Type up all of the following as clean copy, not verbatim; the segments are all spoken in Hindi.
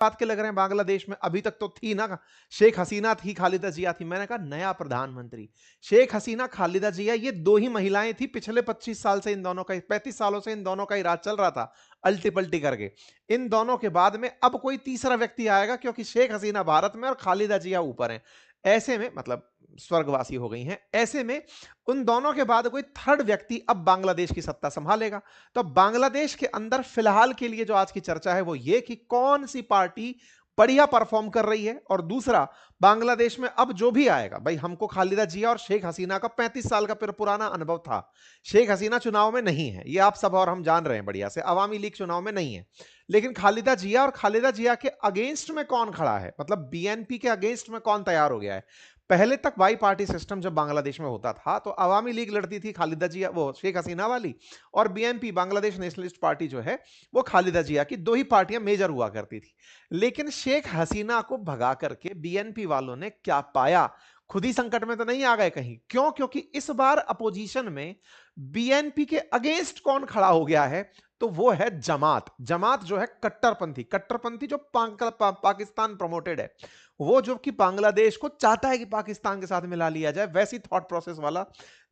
बात के लग रहे हैं बांग्लादेश में? अभी तक तो थी ना, शेख हसीना थी, खालिदा जिया थी। मैंने कहा नया प्रधानमंत्री शेख हसीना, खालिदा जिया, ये दो ही महिलाएं थी। पिछले 25 साल से इन दोनों का, 35 सालों से इन दोनों का ही राज चल रहा था, अल्टी पल्टी करके। इन दोनों के बाद में अब कोई तीसरा व्यक्ति आएगा, क्योंकि शेख हसीना भारत में और खालिदा जिया ऊपर हैं। ऐसे में मतलब स्वर्गवासी हो गई हैं। ऐसे में उन दोनों के बाद कोई थर्ड व्यक्ति अब बांग्लादेश की सत्ता संभालेगा। तो बांग्लादेश के अंदर फिलहाल के लिए जो आज की चर्चा है वो ये कि कौन सी पार्टी बढ़िया परफॉर्म कर रही है। और दूसरा, बांग्लादेश में अब जो भी आएगा, भाई हमको खालिदा जिया और शेख हसीना का 35 साल का पुराना अनुभव था। शेख हसीना चुनाव में नहीं है, ये आप सब और हम जान रहे हैं बढ़िया से, अवामी लीग चुनाव में नहीं है। लेकिन खालिदा जिया, और खालिदा जिया के अगेंस्ट में कौन खड़ा है, मतलब बीएनपी के अगेंस्ट में कौन तैयार हो गया है। पहले तक बाई पार्टी सिस्टम जब बांग्लादेश में होता था तो अवामी लीग लड़ती थी खालिदा जिया, वो शेख हसीना वाली, और बीएनपी बांग्लादेश नेशनलिस्ट पार्टी जो है वो खालिदा जिया की, दो ही पार्टियां मेजर हुआ करती थी। लेकिन शेख हसीना को भगा करके बीएनपी वालों ने क्या पाया, खुद ही संकट में तो नहीं आ गए कहीं? क्यों? क्योंकि इस बार अपोजिशन में बीएनपी के अगेंस्ट कौन खड़ा हो गया है, तो वो है जमात। जमात जो है कट्टरपंथी, कट्टरपंथी जो पाकिस्तान प्रमोटेड है, वो जो कि बांग्लादेश को चाहता है कि पाकिस्तान के साथ मिला लिया जाए, वैसी थॉट प्रोसेस वाला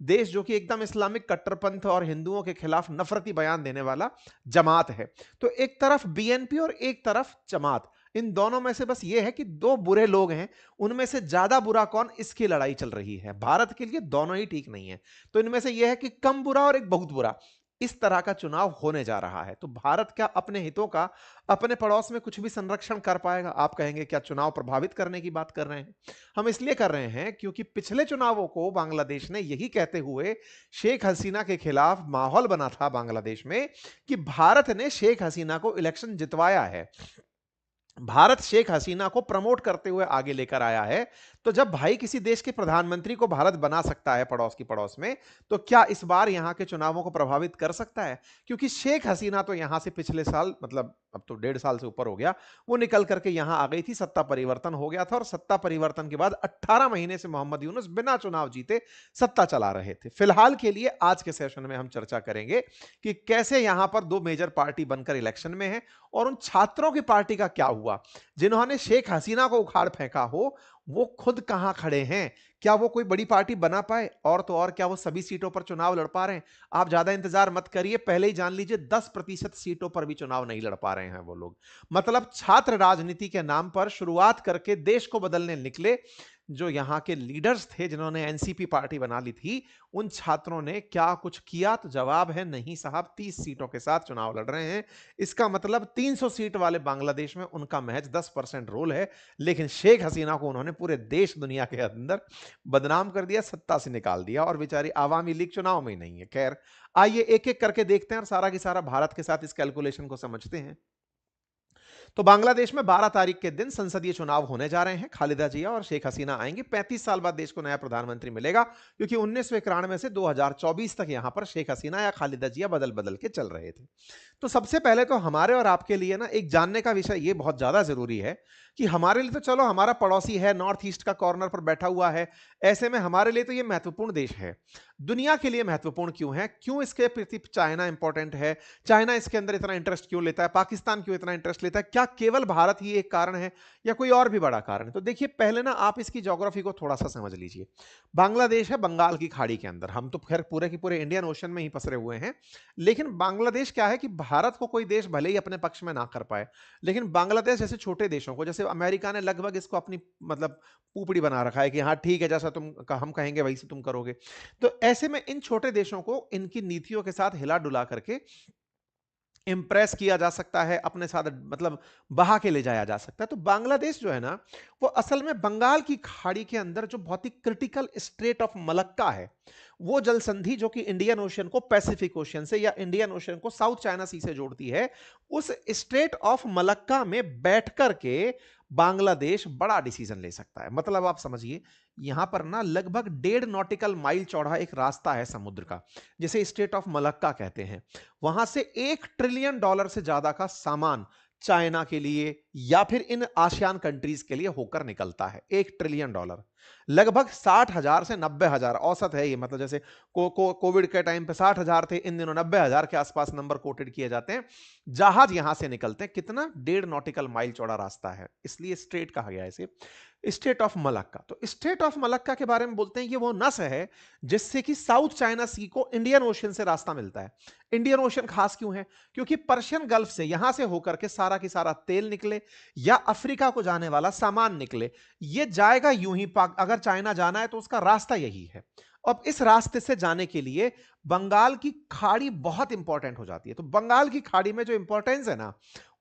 देश, जो कि एकदम इस्लामिक कट्टरपंथ और हिंदुओं के खिलाफ नफरती बयान देने वाला जमात है। तो एक तरफ बीएनपी और एक तरफ जमात, इन दोनों में से बस ये है कि दो बुरे लोग हैं, उनमें से ज्यादा बुरा कौन, इसकी लड़ाई चल रही है। भारत के लिए दोनों ही ठीक नहीं है, तो इनमें से यह है कि कम बुरा और एक बहुत बुरा, इस तरह का चुनाव होने जा रहा है। तो भारत क्या अपने हितों का अपने पड़ोस में कुछ भी संरक्षण कर पाएगा? आप कहेंगे क्या चुनाव प्रभावित करने की बात कर रहे हैं? हम इसलिए कर रहे हैं क्योंकि पिछले चुनावों को बांग्लादेश ने यही कहते हुए शेख हसीना के खिलाफ माहौल बना था बांग्लादेश में कि भारत ने शेख हसीना को इलेक्शन जितवाया है, भारत शेख हसीना को प्रमोट करते हुए आगे लेकर आया है। तो जब भाई किसी देश के प्रधानमंत्री को भारत बना सकता है पड़ोस की पड़ोस में, तो क्या इस बार यहां के चुनावों को प्रभावित कर सकता है? क्योंकि शेख हसीना तो यहां से पिछले साल, मतलब अब तो 1.5 साल से ऊपर हो गया, वो निकल करके यहां आ गई थी, सत्ता परिवर्तन हो गया था, और सत्ता परिवर्तन के बाद 18 महीने से मोहम्मद यूनुस बिना चुनाव जीते सत्ता चला रहे थे। फिलहाल के लिए आज के सेशन में हम चर्चा करेंगे कि कैसे यहां पर दो मेजर पार्टी बनकर इलेक्शन में है, और उन छात्रों की पार्टी का क्या हुआ जिन्होंने शेख हसीना को उखाड़ फेंका हो, वो खुद कहां खड़े हैं? क्या वो कोई बड़ी पार्टी बना पाए? और तो और क्या वो सभी सीटों पर चुनाव लड़ पा रहे हैं? आप ज्यादा इंतजार मत करिए, पहले ही जान लीजिए 10% सीटों पर भी चुनाव नहीं लड़ पा रहे हैं वो लोग। मतलब छात्र राजनीति के नाम पर शुरुआत करके देश को बदलने निकले जो यहां के लीडर्स थे, जिन्होंने एनसीपी पार्टी बना ली थी, उन छात्रों ने क्या कुछ किया? तो जवाब है नहीं साहब, 30 सीटों के साथ चुनाव लड़ रहे हैं। इसका मतलब 300 सीट वाले बांग्लादेश में उनका महज 10% रोल है। लेकिन शेख हसीना को उन्होंने पूरे देश दुनिया के अंदर बदनाम कर दिया, सत्ता से निकाल दिया, और बेचारी आवामी लीग चुनाव में ही नहीं है। खैर, आइए एक एक करके देखते हैं और सारा की सारा भारत के साथ इस कैलकुलेशन को समझते हैं। तो बांग्लादेश में 12 तारीख के दिन संसदीय चुनाव होने जा रहे हैं। खालिदा जिया और शेख हसीना आएंगे। 35 साल बाद देश को नया प्रधानमंत्री मिलेगा, क्योंकि 1991 से 2024 तक यहां पर शेख हसीना या खालिदा जिया बदल बदल के चल रहे थे। तो सबसे पहले तो हमारे और आपके लिए ना एक जानने का विषय ये बहुत ज्यादा जरूरी है कि हमारे लिए तो चलो हमारा पड़ोसी है, नॉर्थ ईस्ट का कॉर्नर पर बैठा हुआ है, ऐसे में हमारे लिए तो ये महत्वपूर्ण देश है। दुनिया के लिए महत्वपूर्ण क्यों है? क्यों इसके प्रति चाइना इंपॉर्टेंट है? चाइना इसके अंदर इतना इंटरेस्ट क्यों लेता है? पाकिस्तान क्यों इतना इंटरेस्ट लेता है? क्या केवल भारत ही एक कारण है या कोई और भी बड़ा कारण है? तो देखिए, पहले ना आप इसकी ज्योग्राफी को थोड़ा सा समझ लीजिए। बांग्लादेश है बंगाल की खाड़ी के अंदर, हम तो खैर पूरे के पूरे इंडियन ओशन में ही पसरे हुए हैं। लेकिन बांग्लादेश क्या है कि भारत को कोई देश भले ही अपने पक्ष में ना कर पाए, लेकिन बांग्लादेश जैसे छोटे देशों को, जैसे अमेरिका ने लगभग इसको अपनी मतलब पुपड़ी बना रखा है कि हाँ ठीक है, जैसा तुम हम कहेंगे वैसे तुम करोगे। तो ऐसे में इन छोटे देशों को इनकी नीतियों के साथ हिला डुला करके इंप्रेस किया जा सकता है, अपने साथ मतलब बहा के ले जाया जा सकता है। तो बांग्लादेश जो है ना, वो असल में बंगाल की खाड़ी के अंदर जो बहुत ही क्रिटिकल स्ट्रेट ऑफ मलक्का है, वो जल संधि जो कि इंडियन ओशन को पैसिफिक ओशन से या इंडियन ओशन को साउथ चाइना सी से जोड़ती है, उस स्ट्रेट ऑफ मलक्का में बैठ करके बांग्लादेश बड़ा डिसीजन ले सकता है। मतलब आप समझिए, यहां पर ना लगभग 1.5 नॉटिकल माइल चौड़ा एक रास्ता है समुद्र का, जिसे स्टेट ऑफ मलक्का कहते हैं। वहां से $1 ट्रिलियन से ज्यादा का सामान चाइना के लिए, या फिर इन आसियान कंट्रीज के लिए होकर निकलता है। $1 ट्रिलियन, लगभग 60,000 से 90,000 औसत है ये, मतलब जैसे कोविड के टाइम पे 60,000 थे, इन दिनों 90,000 के आसपास नंबर कोटेड किए जाते हैं। जहाज यहां से निकलते हैं, कितना 1.5 नॉटिकल माइल चौड़ा रास्ता है, इसलिए स्ट्रेट कहा गया है इसे, स्टेट ऑफ मलक्का। तो स्टेट ऑफ मलक्का के बारे में बोलते हैं, ये वो नस है जिससे कि साउथ चाइना सी को इंडियन ओशन से रास्ता मिलता है। इंडियन ओशन खास क्यों है? क्योंकि पर्शियन गल्फ से यहां से होकर के सारा की सारा तेल निकले या अफ्रीका को जाने वाला सामान निकले, ये जाएगा यूं ही, अगर चाइना जाना है तो उसका रास्ता यही है। अब इस रास्ते से जाने के लिए बंगाल की खाड़ी बहुत इंपॉर्टेंट हो जाती है। तो बंगाल की खाड़ी में जो इंपॉर्टेंस है ना,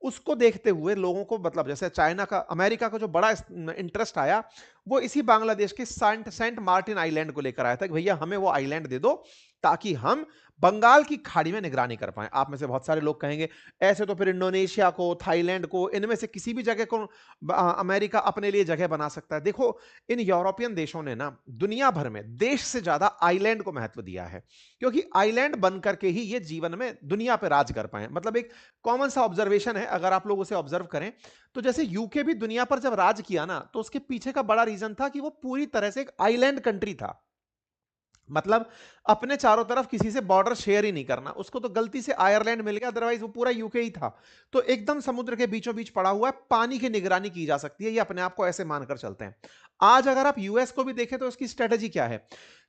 उसको देखते हुए लोगों को, मतलब जैसे चाइना का, अमेरिका का जो बड़ा इंटरेस्ट आया, वो इसी बांग्लादेश के सेंट मार्टिन आइलैंड को लेकर आया था कि भैया हमें वो आइलैंड दे दो ताकि हम बंगाल की खाड़ी में निगरानी कर पाए। आप में से बहुत सारे लोग कहेंगे ऐसे तो फिर इंडोनेशिया को, थाईलैंड को, इनमें से किसी भी जगह को अमेरिका अपने लिए जगह बना सकता है। देखो, इन यूरोपियन देशों ने ना दुनिया भर में देश से ज्यादा आइलैंड को महत्व दिया है, क्योंकि आइलैंड बन करके ही ये जीवन में दुनिया पर राज कर पाए। मतलब एक कॉमन सा ऑब्जर्वेशन है, अगर आप लोग उसे ऑब्जर्व करें तो जैसे यूके भी दुनिया पर जब राज किया ना, तो उसके पीछे का बड़ा रीजन था कि वो पूरी तरह से एक आइलैंड कंट्री था। मतलब अपने चारों तरफ किसी से बॉर्डर शेयर ही नहीं करना। उसको तो गलती से आयरलैंड मिल गया, अदरवाइज वो पूरा यूके ही था। तो एकदम समुद्र के बीचों बीच पड़ा हुआ है, पानी की निगरानी की जा सकती है, ये अपने आप को ऐसे मानकर चलते हैं। आज अगर आप यूएस को भी देखें तो उसकी स्ट्रेटेजी क्या है?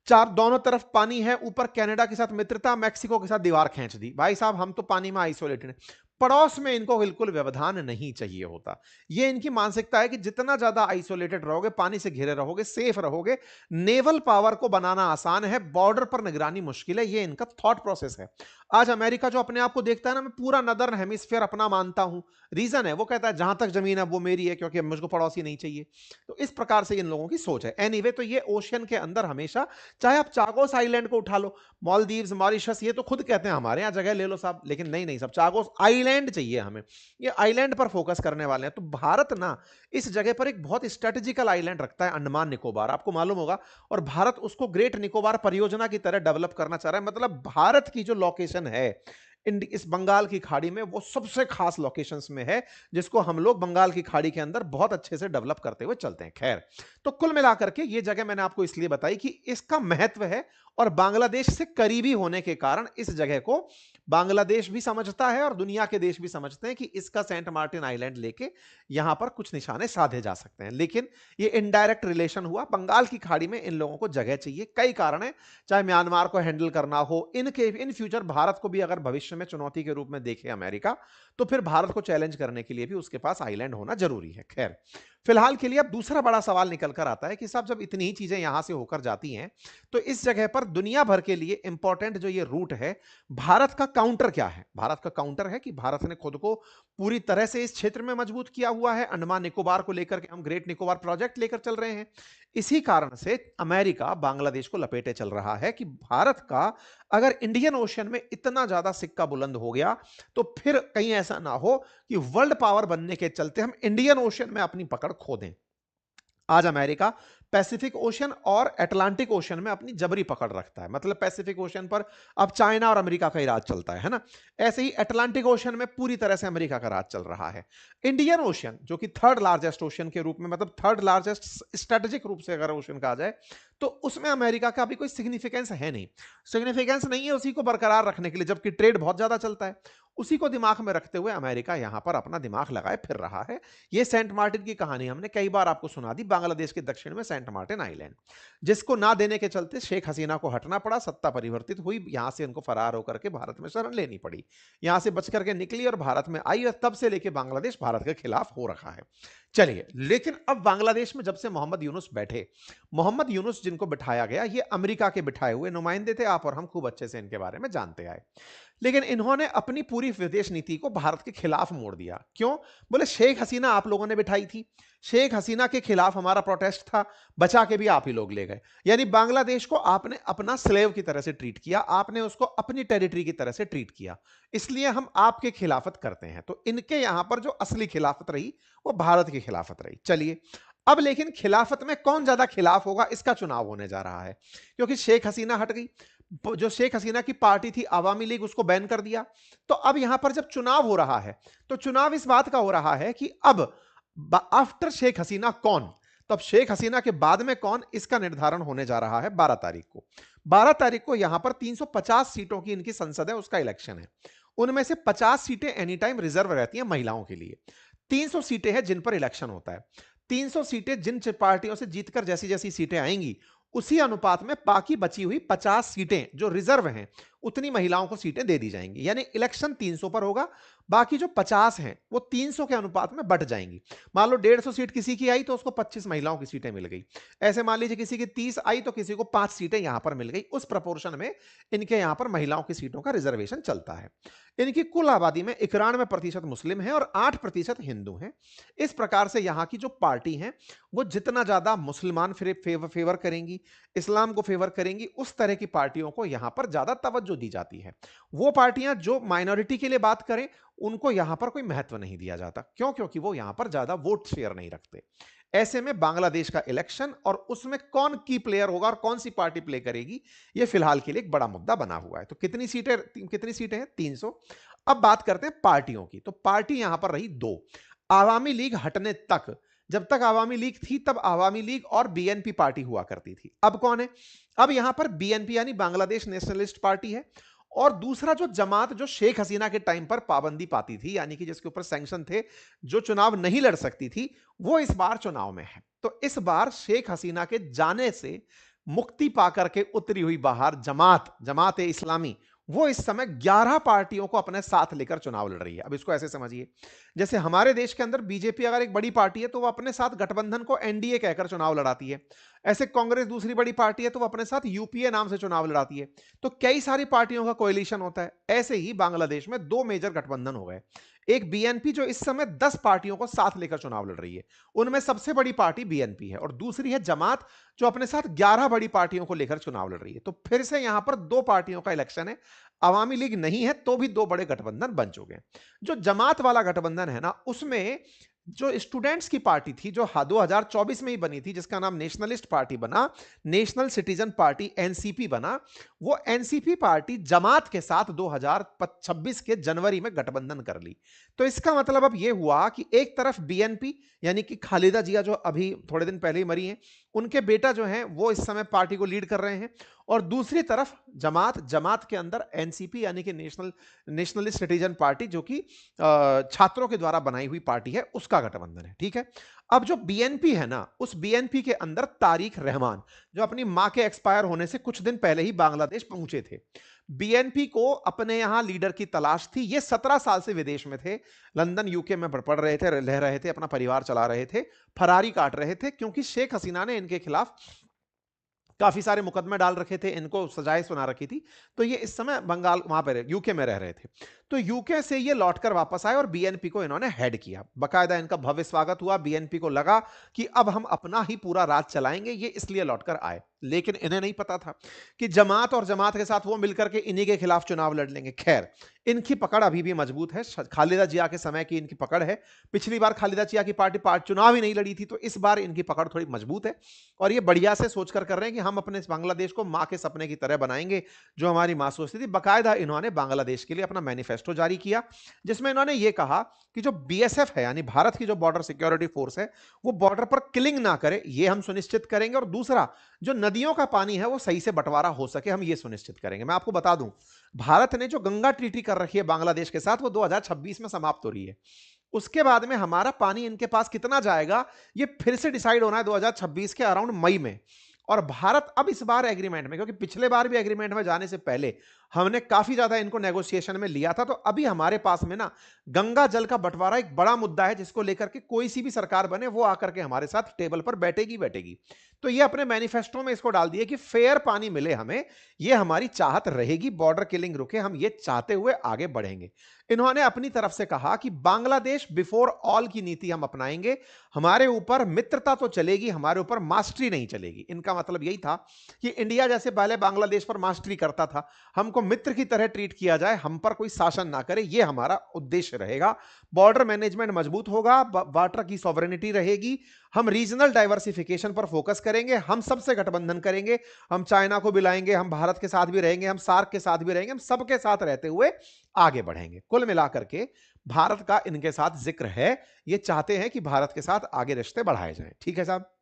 चार दोनों तरफ पानी है, ऊपर कनाडा के साथ मित्रता, मैक्सिको के साथ दीवार खींच दी। भाई साहब, हम तो पानी में आइसोलेटेड हैं। पड़ोस में इनको बिल्कुल व्यवधान नहीं चाहिए होता। ये इनकी मानसिकता है कि जितना ज्यादा आइसोलेटेड रहोगे, पानी से घिरे रहोगे, सेफ रहोगे, नेवल पावर को बनाना आसान है, बॉर्डर पर निगरानी मुश्किल है। ये इनका थॉट प्रोसेस है। आज अमेरिका जो अपने आप को देखता है ना, मैं पूरा नदर्न हेमिस्फीयर अपना मानता हूं, रीजन है वो कहता है जहां तक जमीन है वो मेरी है, क्योंकि मुझको पड़ोसी नहीं चाहिए। तो इस प्रकार से इन लोगों की सोच है। एनीवे, तो ये ओशियन के अंदर हमेशा, चाहे आप चागोस आइलैंड को उठा लो, मालदीव्स, मॉरिशस, ये तो खुद कहते हैं हमारे यहां जगह ले लो साहब, लेकिन नहीं नहीं साहब, चागोस आइलैंड चाहिए हमें। ये आइलैंड पर फोकस करने वाले हैं। तो भारत ना इस जगह पर एक बहुत स्ट्रेटेजिकल आइलैंड रखता है, अंडमान निकोबार, आपको मालूम होगा। और भारत उसको ग्रेट निकोबार परियोजना की तरह डेवलप करना चाह रहा है। मतलब भारत की जो लोकेशन है इस बंगाल की खाड़ी में, वो सबसे खास लोकेशंस में है, जिसको हम लोग बंगाल की खाड़ी के अंदर बहुत अच्छे से डेवलप करते हुए चलते हैं। खैर, तो कुल मिलाकर के ये जगह मैंने आपको इसलिए बताई कि इसका महत्व है, और बांग्लादेश से करीबी होने के कारण इस जगह को बांग्लादेश भी समझता है और दुनिया के देश भी समझते हैं कि इसका सेंट मार्टिन आइलैंड लेके यहां पर कुछ निशाने साधे जा सकते हैं। लेकिन ये इनडायरेक्ट रिलेशन हुआ। बंगाल की खाड़ी में इन लोगों को जगह चाहिए, कई कारण है, चाहे म्यांमार को हैंडल करना हो, इन फ्यूचर भारत को भी अगर भविष्य में चुनौती के रूप में देखे अमेरिका, तो फिर भारत को चैलेंज करने के लिए भी उसके पास आइलैंड होना जरूरी है। खैर, फिलहाल के लिए अब दूसरा बड़ा सवाल निकल कर आता है कि साहब, जब इतनी ही चीजें यहां से होकर जाती हैं, तो इस जगह पर दुनिया भर के लिए इंपॉर्टेंट जो ये रूट है, भारत का काउंटर क्या है? भारत का काउंटर है कि भारत ने खुद को पूरी तरह से इस क्षेत्र में मजबूत किया हुआ है। अंडमान निकोबार को लेकर के हम ग्रेट निकोबार प्रोजेक्ट लेकर चल रहे हैं। इसी कारण से अमेरिका बांग्लादेश को लपेटे चल रहा है कि भारत का अगर इंडियन ओशन में इतना ज्यादा सिक्का बुलंद हो गया, तो फिर कहीं ऐसा ना हो कि वर्ल्ड पावर बनने के चलते हम इंडियन ओशन में अपनी पकड़ खो दें। आज अमेरिका पैसिफिक ओशन और अटलांटिक ओशन में अपनी जबरी पकड़ रखता है। मतलब पैसिफिक ओशन पर अब चाइना और अमेरिका का ही राज चलता है ना। ऐसे ही अटलांटिक ओशन में पूरी तरह से अमेरिका का राज चल रहा है। इंडियन ओशन, जो कि थर्ड लार्जेस्ट ओशन के रूप में, मतलब थर्ड लार्जेस्ट स्ट्रेटेजिक रूप से अगर ओशन कहा जाए, तो उसमें अमेरिका का अभी कोई सिग्निफिकेंस है नहीं। सिग्निफिकेंस नहीं है उसी को बरकरार रखने के लिए, जबकि ट्रेड बहुत ज्यादा चलता है। उसी को दिमाग में रखते हुए अमेरिका यहां पर अपना दिमाग लगाए फिर रहा है। यह सेंट मार्टिन की कहानी हमने कई बार आपको सुना दी। बांग्लादेश के दक्षिण में सेंट मार्टिन आइलैंड, जिसको ना देने के चलते शेख हसीना को हटना पड़ा, सत्ता परिवर्तित हुई, यहां से उनको फरार होकर के भारत में शरण लेनी पड़ी। यहां से बच करके निकली और भारत में आई, और तब से लेके बांग्लादेश भारत के खिलाफ हो रखा है। चलिए, लेकिन अब बांग्लादेश में जब से मोहम्मद यूनुस बैठे, मोहम्मद यूनुस जिनको बिठाया गया, ये अमेरिका के बिठाए हुए नुमाइंदे थे। आप और हम खूब अच्छे से इनके बारे में जानते आए। लेकिन इन्होंने अपनी पूरी विदेश नीति को भारत के खिलाफ मोड़ दिया। क्यों? बोले शेख हसीना आप लोगों ने बिठाई थी, शेख हसीना के खिलाफ हमारा प्रोटेस्ट था, बचा के भी आप ही लोग ले गए। यानी बांग्लादेश को आपने अपना स्लेव की तरह से ट्रीट किया, आपने उसको अपनी टेरिटरी की तरह से ट्रीट किया, इसलिए हम आपके खिलाफत करते हैं। तो इनके यहां पर जो असली खिलाफत रही, वो भारत की खिलाफत रही। चलिए, अब लेकिन खिलाफत में कौन ज्यादा खिलाफ होगा, इसका चुनाव होने जा रहा है, क्योंकि शेख हसीना हट गई, जो शेख हसीना की पार्टी थी आवामी लीग, उसको बैन कर दिया। तो अब यहां पर जब चुनाव हो रहा है तो चुनाव इस बात का हो रहा है कि अब आफ्टर शेख हसीना कौन, तो अब शेख हसीना के बाद में कौन, इसका निर्धारण होने जा रहा है 12 तारीख को। 12 तारीख को यहां पर 350 सीटों की इनकी संसद है, उसका इलेक्शन है। उनमें से 50 सीटें एनी टाइम रिजर्व रहती हैं महिलाओं के लिए। 300 सीटें हैं जिन पर इलेक्शन होता है। 300 सीटें जिन पार्टियों से जीतकर जैसी जैसी सीटें आएंगी उसी अनुपात में बाकी बची हुई 50 सीटें जो रिजर्व हैं उतनी महिलाओं को सीटें दे दी जाएंगी। यानी इलेक्शन 300 पर होगा, बाकी जो 50 हैं वो 300 के अनुपात में बट जाएंगी। मान लो 150 सीट किसी की आई तो उसको 25 महिलाओं की सीटें मिल गई। ऐसे मान लीजिए किसी की 30 आई तो किसी को 5 सीटें यहां पर मिल गई। उस प्रपोर्शन में इनके यहां पर महिलाओं की सीटों का रिजर्वेशन चलता है। इनकी कुल आबादी में 91% मुस्लिम है और 8% हिंदू हैं। इस प्रकार से यहां की जो पार्टी है वो जितना ज्यादा मुसलमान फेवर करेंगी, इस्लाम को फेवर करेंगी, उस तरह की पार्टियों को यहां पर ज्यादा तवज्जो दी जाती है। वो पार्टियां जो माइनॉरिटी के लिए बात करें उनको यहां पर कोई महत्व नहीं दिया जाता। क्यों? क्योंकि वो यहां पर ज्यादा वोट शेयर नहीं रखते। ऐसे में बांग्लादेश का इलेक्शन और उसमें कौन की प्लेयर होगा और कौन सी पार्टी प्ले करेगी, यह फिलहाल के लिए एक बड़ा मुद्दा बना हुआ है। तो कितनी सीटें हैं? 300। अब बात करते हैं पार्टियों की। तो पार्टी यहां पर रही दो। आवामी लीग हटने तक, जब तक आवामी लीग थी तब आवामी लीग और बीएनपी पार्टी हुआ करती थी। अब कौन है? अब यहां पर बीएनपी यानी बांग्लादेश नेशनलिस्ट पार्टी है। और दूसरा जो जमात जो शेख हसीना के टाइम पर पाबंदी पाती थी, यानी कि जिसके ऊपर सैंक्शन थे, जो चुनाव नहीं लड़ सकती थी, वो इस बार चुनाव में है। तो इस बार शेख हसीना के जाने से मुक्ति पाकर के उतरी हुई बाहर जमात इस्लामी, वो इस समय 11 पार्टियों को अपने साथ लेकर चुनाव लड़ रही है। अब इसको ऐसे समझिए, जैसे हमारे देश के अंदर बीजेपी अगर एक बड़ी पार्टी है तो वो अपने साथ गठबंधन को एनडीए कहकर चुनाव लड़ाती है। ऐसे कांग्रेस दूसरी बड़ी पार्टी है तो वो अपने साथ यूपीए नाम से चुनाव लड़ाती है। तो कई सारी पार्टियों का कोएलिशन होता है। ऐसे ही बांग्लादेश में दो मेजर गठबंधन हो गए। एक बीएनपी जो इस समय 10 पार्टियों को साथ लेकर चुनाव लड़ रही है, उनमें सबसे बड़ी पार्टी बीएनपी है, और दूसरी है जमात जो अपने साथ 11 बड़ी पार्टियों को लेकर चुनाव लड़ रही है। तो फिर से यहां पर दो पार्टियों का इलेक्शन है। अवामी लीग नहीं है तो भी दो बड़े गठबंधन बन चुके हैं। जो जमात वाला गठबंधन है ना, उसमें जो स्टूडेंट्स की पार्टी थी जो 2024 में ही बनी थी, जिसका नाम नेशनलिस्ट पार्टी बना, नेशनल सिटीजन पार्टी एनसीपी बना, वो एनसीपी पार्टी जमात के साथ 2026 के जनवरी में गठबंधन कर ली। तो इसका मतलब अब यह हुआ कि एक तरफ बीएनपी यानी कि खालिदा जिया जो अभी थोड़े दिन पहले ही मरी हैं, उनके बेटा जो हैं वो इस समय पार्टी को लीड कर रहे हैं, और दूसरी तरफ जमात के अंदर एनसीपी यानी कि नेशनलिस्ट सिटीजन पार्टी जो कि छात्रों के द्वारा बनाई हुई पार्टी है, उसका गठबंधन है। ठीक है। अब जो बीएनपी है ना, उस बीएनपी के अंदर तारिक रहमान जो अपनी मां के एक्सपायर होने से कुछ दिन पहले ही बांग्लादेश पहुंचे थे। बीएनपी को अपने यहां लीडर की तलाश थी। ये 17 साल से विदेश में थे, लंदन यूके में पढ़ रहे थे, रह रहे थे, अपना परिवार चला रहे थे, फरारी काट रहे थे, क्योंकि शेख हसीना ने इनके खिलाफ काफी सारे मुकदमे डाल रखे थे, इनको सजाएं सुना रखी थी। तो ये इस समय बंगाल वहां पर यूके में रह रहे थे। तो यूके से ये लौटकर वापस आए और बीएनपी को इन्होंने हेड किया। बकायदा इनका भव्य स्वागत हुआ। बीएनपी को लगा कि अब हम अपना ही पूरा राज चलाएंगे, ये इसलिए लौटकर आए। लेकिन इन्हें नहीं पता था कि जमात और जमात के साथ वो मिलकर के इन्हीं के खिलाफ चुनाव लड़ लेंगे। खैर, इनकी पकड़ अभी भी मजबूत है। खालिदा जिया के समय की इनकी पकड़ है। पिछली बार खालिदा जिया की पार्टी चुनाव ही नहीं लड़ी थी, तो इस बार इनकी पकड़ थोड़ी मजबूत है और ये बढ़िया से सोचकर कर रहे हैं कि हम अपने इस बांग्लादेश को मां के सपने की तरह बनाएंगे, जो हमारी मां सोचती थी। बकायदा इन्होंने बांग्लादेश के लिए अपना मैनिफेस्टो जारी किया, जिसमें इन्होंने ये कहा कि जो बीएसएफ है यानी भारत की जो बॉर्डर सिक्योरिटी फोर्स है, वो बॉर्डर पर किलिंग ना करे, ये हम सुनिश्चित करेंगे। और दूसरा, जो नदियों का पानी है वो सही से बंटवारा हो सके, हम ये सुनिश्चित करेंगे। मैं आपको बता दूं, भारत ने जो गंगा ट्रीटी कर रखी है बांग्लादेश के साथ, वो 2026 में समाप्त हो रही है। उसके बाद में हमारा पानी इनके पास कितना जाएगा, ये फिर से डिसाइड होना है 2026 के अराउंड मई में। और भारत अब इस बार एग्रीमेंट में, क्योंकि पिछले बार भी एग्रीमेंट में जाने से पहले हमने काफी ज्यादा इनको नेगोशिएशन में लिया था, तो अभी हमारे पास में ना गंगा जल का बंटवारा एक बड़ा मुद्दा है, जिसको लेकर के कोई सी भी सरकार बने वो आकर के हमारे साथ टेबल पर बैठेगी। तो ये अपने मैनिफेस्टो में इसको डाल दिए कि फेयर पानी मिले हमें, ये हमारी चाहत रहेगी, बॉर्डर किलिंग रुके, हम ये चाहते हुए आगे बढ़ेंगे। इन्होंने अपनी तरफ से कहा कि बांग्लादेश बिफोर ऑल की नीति हम अपनाएंगे, हमारे ऊपर मित्रता तो चलेगी, हमारे ऊपर मास्टरी नहीं चलेगी। इनका मतलब यही था कि इंडिया जैसे पहले बांग्लादेश पर मास्टरी करता था, हमको हमको मित्र की तरह ट्रीट किया जाए, हम पर कोई शासन ना करे, ये हमारा उद्देश्य रहेगा। बॉर्डर मैनेजमेंट मजबूत होगा, वाटर की सॉवरेनिटी रहेगी, हम रीजनल डाइवर्सिफिकेशन पर फोकस करेंगे, हम सबसे गठबंधन करेंगे, हम चाइना को बुलाएंगे, हम भारत के साथ भी रहेंगे, हम सार्क के साथ भी रहेंगे, हम सबके साथ रहते हुए आगे बढ़ेंगे। कुल मिलाकर के भारत का इनके साथ जिक्र है, ये चाहते हैं कि भारत के साथ आगे रिश्ते बढ़ाए जाएं। ठीक है साहब।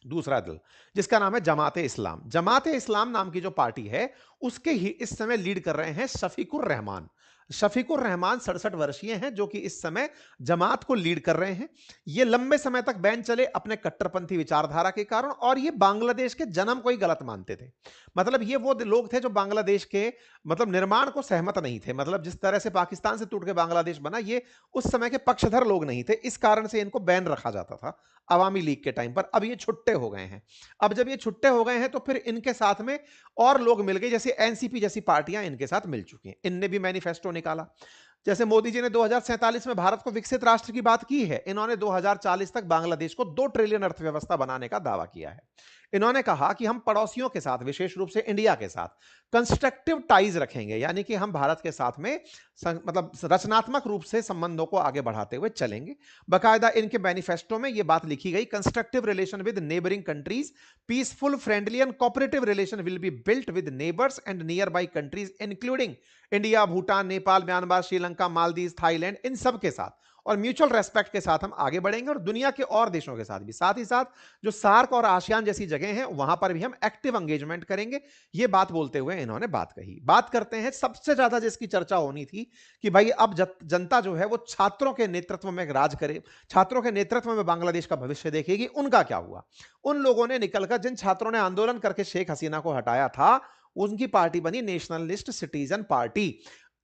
दूसरा दल जिसका नाम है जमाते इस्लाम, जमाते इस्लाम नाम की जो पार्टी है उसके ही इस समय लीड कर रहे हैं शफीकुर रहमान। शफीकुर रहमान 67 वर्षीय हैं जो कि इस समय जमात को लीड कर रहे हैं। ये लंबे समय तक बैन चले अपने कट्टरपंथी विचारधारा के कारण, और ये बांग्लादेश के जन्म को ही गलत मानते थे। मतलब ये वो लोग थे जो बांग्लादेश के मतलब निर्माण को सहमत नहीं थे। मतलब जिस तरह से पाकिस्तान से टूट के बांग्लादेश बना, ये उस समय के पक्षधर लोग नहीं थे, इस कारण से इनको बैन रखा जाता था अवामी लीग के टाइम पर। अब ये छुट्टे हो गए हैं। अब जब ये छुट्टे हो गए हैं तो फिर इनके साथ में और लोग मिल गए, जैसे एनसीपी जैसी पार्टियां इनके साथ मिल चुकी हैं। इनने भी मैनिफेस्टो निकाला। जैसे मोदी जी ने 2047 में भारत को विकसित राष्ट्र की बात की है, इन्होंने 2040 तक बांग्लादेश को 2 ट्रिलियन अर्थव्यवस्था बनाने का दावा किया है। इन्होंने कहा कि हम पड़ोसियों के साथ, विशेष रूप से इंडिया के साथ कंस्ट्रक्टिव टाइज रखेंगे, यानी कि हम भारत के साथ में मतलब रचनात्मक रूप से संबंधों को आगे बढ़ाते हुए चलेंगे। बाकायदा इनके मैनिफेस्टो में यह बात लिखी गई, constructive relation with neighbouring countries, peaceful, friendly and cooperative relation will be built with neighbours and nearby countries including India, Bhutan, Nepal, Myanmar, Sri Lanka, Maldives, Thailand, इन सब के साथ और म्यूचुअल रेस्पेक्ट के साथ हम आगे बढ़ेंगे, और दुनिया के और देशों के साथ भी। साथ ही साथ जो सार्क और आसियान जैसी जगह हैं वहां पर भी हम एक्टिव एंगेजमेंट करेंगे। ये बात बोलते हुए इन्होंने बात कही। बात करते हैं सबसे ज्यादा जिसकी चर्चा होनी थी कि भाई अब जनता जो है वो छात्रों के नेतृत्व में राज करे, छात्रों के नेतृत्व में बांग्लादेश का भविष्य देखेगी। उनका क्या हुआ? उन लोगों ने निकलकर, जिन छात्रों ने आंदोलन करके शेख हसीना को हटाया था, उनकी पार्टी बनी नेशनलिस्ट सिटीजन पार्टी।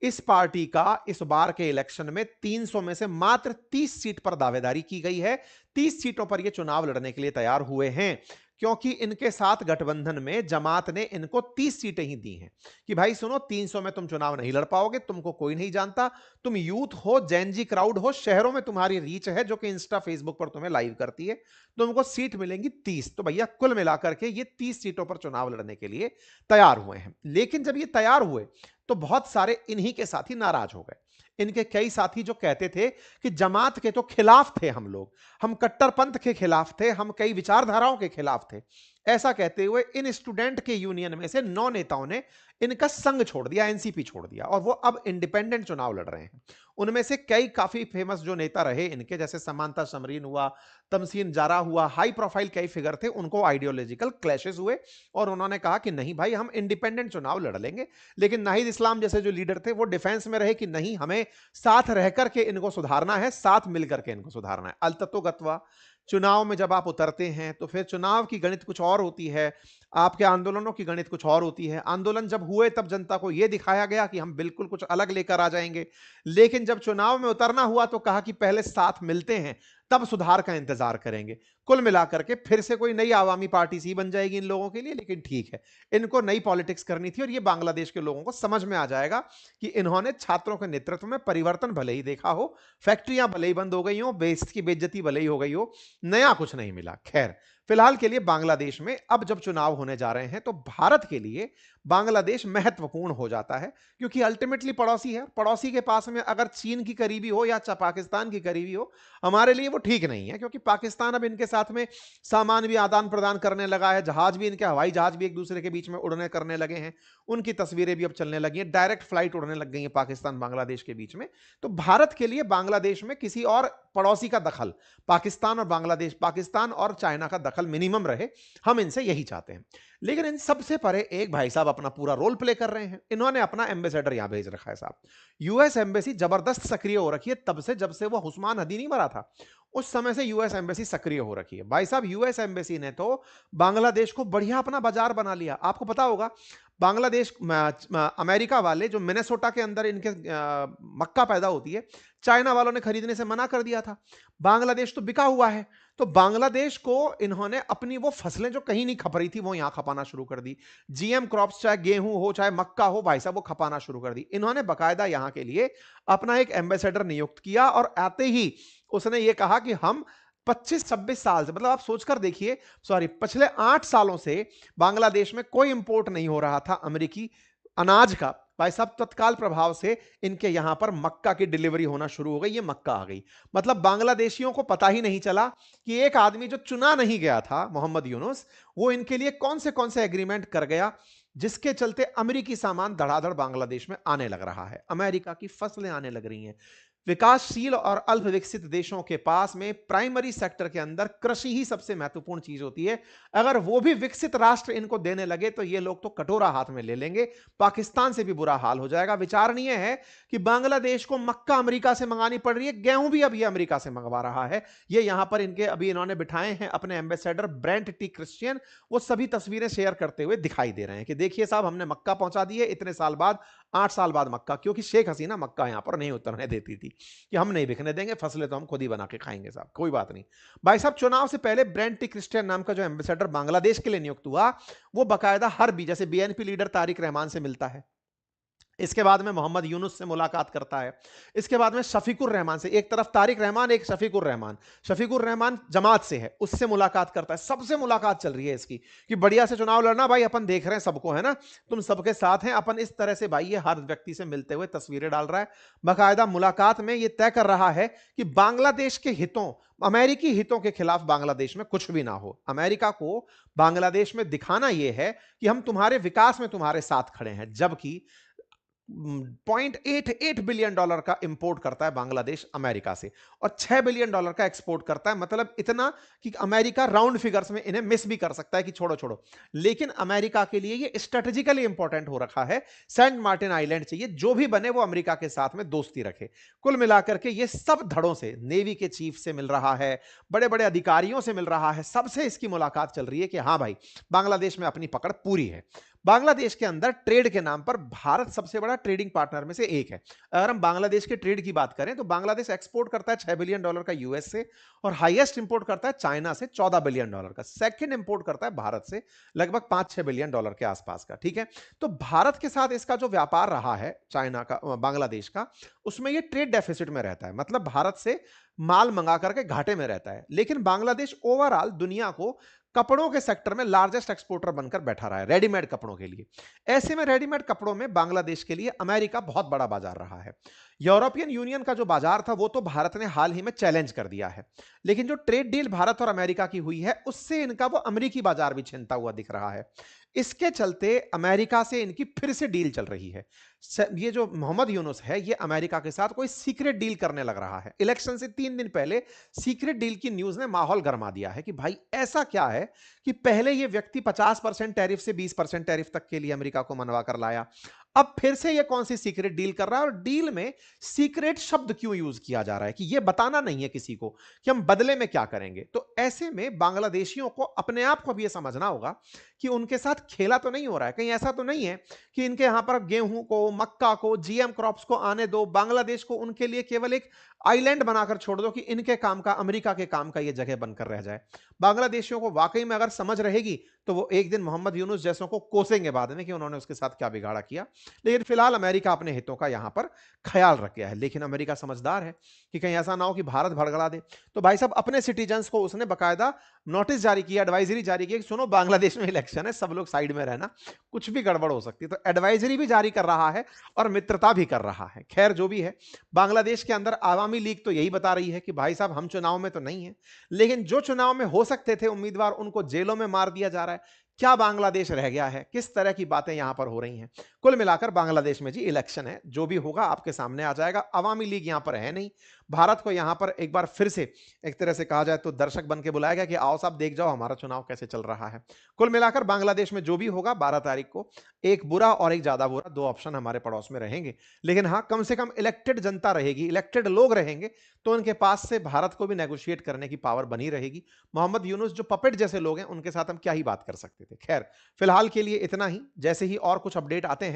इस पार्टी का इस बार के इलेक्शन में 300 में से मात्र 30 सीट पर दावेदारी की गई है। 30 सीटों पर ये चुनाव लड़ने के लिए तैयार हुए हैं, क्योंकि इनके साथ गठबंधन में जमात ने इनको 30 सीटें ही दी हैं कि भाई सुनो, 300 में तुम चुनाव नहीं लड़ पाओगे, तुमको कोई नहीं जानता, तुम यूथ हो, जैनजी क्राउड हो, शहरों में तुम्हारी रीच है जो कि इंस्टा फेसबुक पर तुम्हें लाइव करती है, तुमको सीट मिलेंगी 30। तो भैया कुल मिलाकर के ये 30 सीटों पर चुनाव लड़ने के लिए तैयार हुए हैं। लेकिन जब ये तैयार हुए तो बहुत सारे इन्हीं के साथी नाराज हो गए। इनके कई साथी जो कहते थे कि जमात के तो खिलाफ थे हम लोग, हम कट्टरपंथ के खिलाफ थे, हम कई विचारधाराओं के खिलाफ थे, ऐसा कहते हुए इन स्टूडेंट के यूनियन में से 9 नेताओं ने इनका संग छोड़ दिया, एनसीपी छोड़ दिया, और वो अब इंडिपेंडेंट चुनाव लड़ रहे हैं। उनमें से कई काफी फेमस जो नेता रहे इनके, जैसे समांता समरीन हुआ, तमसीन जारा हुआ, हाई प्रोफाइल कई फिगर थे, उनको आइडियोलॉजिकल क्लैशेस हुए और उन्होंने कहा कि नहीं भाई, हम इंडिपेंडेंट चुनाव लड़ लेंगे। लेकिन नाहिद इस्लाम जैसे जो लीडर थे वो डिफेंस में रहे कि नहीं, हमें साथ रह करके इनको सुधारना है, साथ मिलकर के इनको सुधारना है। अलतत्वगत्वा चुनाव में जब आप उतरते हैं तो फिर चुनाव की गणित कुछ और होती है, आपके आंदोलनों की गणित कुछ और होती है। आंदोलन जब हुए तब जनता को यह दिखाया गया कि हम बिल्कुल कुछ अलग लेकर आ जाएंगे, लेकिन जब चुनाव में उतरना हुआ तो कहा कि पहले साथ मिलते हैं, तब सुधार का इंतजार करेंगे। कुल मिलाकर के फिर से कोई नई आवामी पार्टी सी बन जाएगी इन लोगों के लिए, लेकिन ठीक है, इनको नई पॉलिटिक्स करनी थी और ये बांग्लादेश के लोगों को समझ में आ जाएगा कि इन्होंने छात्रों के नेतृत्व में परिवर्तन भले ही देखा हो, फैक्ट्रियां भले ही बंद हो गई हो, बेइज्जती की बेइज्जती भले ही हो गई हो, नया कुछ नहीं मिला। खैर, फिलहाल के लिए बांग्लादेश में अब जब चुनाव होने जा रहे हैं तो भारत के लिए बांग्लादेश महत्वपूर्ण हो जाता है, क्योंकि अल्टीमेटली पड़ोसी है। पड़ोसी के पास में अगर चीन की करीबी हो या पाकिस्तान की करीबी हो, हमारे लिए वो ठीक नहीं है, क्योंकि पाकिस्तान अब इनके साथ में सामान भी आदान प्रदान करने लगा है, जहाज भी, इनके हवाई जहाज भी एक दूसरे के बीच में उड़ने करने लगे हैं, उनकी तस्वीरें भी अब चलने लगी हैं, डायरेक्ट फ्लाइट उड़ने लग गई है पाकिस्तान बांग्लादेश के बीच में। तो भारत के लिए बांग्लादेश में किसी और पड़ोसी का दखल, पाकिस्तान और बांग्लादेश, पाकिस्तान और चाइना का दखल मिनिमम रहे, हम इनसे यही चाहते हैं। लेकिन इन सबसे परे एक भाई साहब अपना पूरा रोल प्ले कर रहे हैं, इन्होंने अपना एम्बेसडर यहां भेज रखा है साहब। यूएस एम्बेसी जबरदस्त सक्रिय हो रखी है तब से, जब से वो उस्मान हदी नहीं मरा था, उस समय से यूएस एम्बेसी सक्रिय हो रखी है भाई साहब। यूएस एम्बेसी ने तो बांग्लादेश को बढ़िया अपना बाजार बना लिया। आपको पता होगा, बांग्लादेश, अमेरिका वाले जो मिनेसोटा के अंदर इनके मक्का पैदा होती है, चाइना वालों ने खरीदने से मना कर दिया था। बांग्लादेश तो बिका हुआ है, तो बांग्लादेश को इन्होंने अपनी वो फसलें जो कहीं नहीं खप रही थी वो यहां खपाना शुरू कर दी। जीएम क्रॉप्स, चाहे गेहूं हो चाहे मक्का हो, भाई साहब वो खपाना शुरू कर दी। इन्होंने बाकायदा यहां के लिए अपना एक एम्बेसडर नियुक्त किया और आते ही उसने ये कहा कि हम 25-26 साल से, मतलब आप सोचकर देखिए, सॉरी, पिछले 8 सालों से बांग्लादेश में कोई इंपोर्ट नहीं हो रहा था अमेरिकी अनाज का, भाई साहब तत्काल प्रभाव से इनके यहां पर मक्का की डिलीवरी होना शुरू हो गई, ये मक्का आ गई। मतलब बांग्लादेशियों को पता ही नहीं चला कि एक आदमी जो चुना नहीं गया था, मोहम्मद यूनुस, वो इनके लिए कौन से एग्रीमेंट कर गया, जिसके चलते अमेरिकी सामान धड़ाधड़ बांग्लादेश में आने लग रहा है, अमेरिका की फसलें आने लग रही हैं। विकासशील और अल्प विकसित देशों के पास में प्राइमरी सेक्टर के अंदर कृषि ही सबसे महत्वपूर्ण चीज होती है। अगर वो भी विकसित राष्ट्र इनको देने लगे तो ये लोग तो कटोरा हाथ में ले लेंगे, पाकिस्तान से भी बुरा हाल हो जाएगा। विचारणीय है कि बांग्लादेश को मक्का अमेरिका से मंगानी पड़ रही है, गेहूं भी अब ये अमेरिका से मंगवा रहा है। ये यहां पर इनके अभी इन्होंने बिठाए हैं अपने एम्बेसडर ब्रेंट टी क्रिश्चियन, वो सभी तस्वीरें शेयर करते हुए दिखाई दे रहे हैं कि देखिए साहब हमने मक्का पहुंचा दी है इतने साल बाद, 8 साल बाद मक्का, क्योंकि शेख हसीना मक्का यहां पर नहीं उतरने देती थी कि हम नहीं बिकने देंगे, फसलें तो हम खुद ही बना के खाएंगे साहब, कोई बात नहीं। भाई साहब चुनाव से पहले ब्रेंट टी क्रिश्चियन नाम का जो एम्बेसडर बांग्लादेश के लिए नियुक्त हुआ, वो बकायदा हर भी जैसे बीएनपी लीडर तारिक रहमान से मिलता है, इसके बाद में मोहम्मद यूनुस से मुलाकात करता है, इसके बाद में शफीकुर रहमान से, एक तरफ तारिक रहमान एक शफीकुर रहमान, शफीकुर रहमान जमात से है, उससे मुलाकात करता है। सबसे मुलाकात चल रही है इसकी कि बढ़िया से चुनाव लड़ना भाई, अपन देख रहे हैं सबको, है ना, तुम सबके साथ हैं अपन, इस तरह से भाई ये हर व्यक्ति से मिलते हुए तस्वीरें डाल रहा है। बाकायदा मुलाकात में ये तय कर रहा है कि बांग्लादेश के हितों, अमेरिकी हितों के खिलाफ बांग्लादेश में कुछ भी ना हो। अमेरिका को बांग्लादेश में दिखाना यह है कि हम तुम्हारे विकास में तुम्हारे साथ खड़े हैं, जबकि $0.88 बिलियन का इंपोर्ट करता है बांग्लादेश अमेरिका से और $6 बिलियन का एक्सपोर्ट करता है। मतलब इतना कि अमेरिका राउंड फिगर्स में इन्हें मिस भी कर सकता है कि छोड़ो छोड़ो, लेकिन अमेरिका के लिए ये स्ट्रेटेजिकली इंपॉर्टेंट हो रखा है। सेंट मार्टिन आइलैंड चाहिए, जो भी बने वो अमेरिका के साथ में दोस्ती रखे। कुल मिलाकर के ये सब धड़ों से नेवी के चीफ से मिल रहा है, बड़े बड़े अधिकारियों से मिल रहा है, सबसे इसकी मुलाकात चल रही है कि हाँ भाई बांग्लादेश में अपनी पकड़ पूरी है। बांग्लादेश के अंदर ट्रेड के नाम पर भारत सबसे बड़ा ट्रेडिंग पार्टनर में से एक है। अगर हम बांग्लादेश के ट्रेड की बात करें तो बांग्लादेश एक्सपोर्ट करता है $6 बिलियन का यूएस से, और हाईएस्ट इंपोर्ट करता है चाइना से $14 बिलियन का, सेकंड इंपोर्ट करता है भारत से लगभग $5-6 बिलियन के आसपास का। ठीक है, तो भारत के साथ इसका जो व्यापार रहा है चाइना का, बांग्लादेश का, उसमें ये ट्रेड डेफिसिट में रहता है, मतलब भारत से माल मंगा करके घाटे में रहता है। लेकिन बांग्लादेश ओवरऑल दुनिया को कपड़ों के सेक्टर में लार्जेस्ट एक्सपोर्टर बनकर बैठा रहा है, रेडीमेड कपड़ों के लिए। ऐसे में रेडीमेड कपड़ों में बांग्लादेश के लिए अमेरिका बहुत बड़ा बाजार रहा है। यूरोपियन यूनियन का जो बाजार था वो तो भारत ने हाल ही में चैलेंज कर दिया है, लेकिन जो ट्रेड डील भारत और अमेरिका की हुई है उससे इनका वो अमेरिकी बाजार भी छिनता हुआ दिख रहा है। इसके चलते अमेरिका से इनकी फिर से डील चल रही है। ये जो मोहम्मद यूनुस है ये अमेरिका के साथ कोई सीक्रेट डील करने लग रहा है। इलेक्शन से 3 दिन पहले सीक्रेट डील की न्यूज ने माहौल गरमा दिया है कि भाई ऐसा क्या है कि पहले ये व्यक्ति 50% टैरिफ से 20% टैरिफ तक के लिए अमेरिका को मनवा कर लाया, अब फिर से ये कौन सी सीक्रेट डील कर रहा है, और डील में सीक्रेट शब्द क्यों यूज किया जा रहा है कि ये बताना नहीं है किसी को कि हम बदले में क्या करेंगे। तो ऐसे में बांग्लादेशियों को अपने आप को भी ये समझना होगा कि उनके साथ खेला तो नहीं हो रहा है, कहीं ऐसा तो नहीं है कि इनके यहां पर गेहूं को, मक्का को, जीएम क्रॉप्स को आने दो, बांग्लादेश को उनके लिए केवल एक आइलैंड बनाकर छोड़ दो कि इनके काम का, अमेरिका के काम का ये जगह बनकर रह जाए। बांग्लादेशियों को वाकई में अगर समझ रहेगी तो वो एक दिन मोहम्मद यूनुस जैसों को कोसेंगे बाद में कि उन्होंने उसके साथ क्या बिगाड़ा किया। लेकिन फिलहाल अमेरिका अपने हितों का यहां पर ख्याल रख गया है, लेकिन अमेरिका समझदार है कि कहीं ऐसा ना हो कि भारत भड़बड़ा दे। तो भाई साहब अपने सिटीजन्स को उसने बकायदा नोटिस जारी किया, एडवाइजरी जारी की कि सुनो बांग्लादेश में इलेक्शन है, सब लोग साइड में रहना, कुछ भी गड़बड़ हो सकती है। तो एडवाइजरी भी जारी कर रहा है और मित्रता भी कर रहा है। खैर जो भी है, बांग्लादेश के अंदर आवामी लीग तो यही बता रही है कि भाई साहब हम चुनाव में तो नहीं है, लेकिन जो चुनाव में हो सकते थे उम्मीदवार उनको जेलों में मार दिया जा रहा है। क्या बांग्लादेश रह गया है, किस तरह की बातें यहां पर हो रही हैं। कुल मिलाकर बांग्लादेश में जी इलेक्शन है, जो भी होगा आपके सामने आ जाएगा। अवामी लीग यहां पर है नहीं, भारत को यहां पर एक बार फिर से एक तरह से कहा जाए तो दर्शक बन के बुलाया गया कि आओ साहब देख जाओ हमारा चुनाव कैसे चल रहा है। कुल मिलाकर बांग्लादेश में जो भी होगा 12 तारीख को, एक बुरा और एक ज्यादा बुरा, दो ऑप्शन हमारे पड़ोस में रहेंगे। लेकिन हाँ, कम से कम इलेक्टेड जनता रहेगी, इलेक्टेड लोग रहेंगे, तो उनके पास से भारत को भी नेगोशिएट करने की पावर बनी रहेगी। मोहम्मद यूनुस जो पपेट जैसे लोग हैं उनके साथ हम क्या ही बात कर सकते थे। खैर फिलहाल के लिए इतना ही, जैसे ही और कुछ अपडेट आते हैं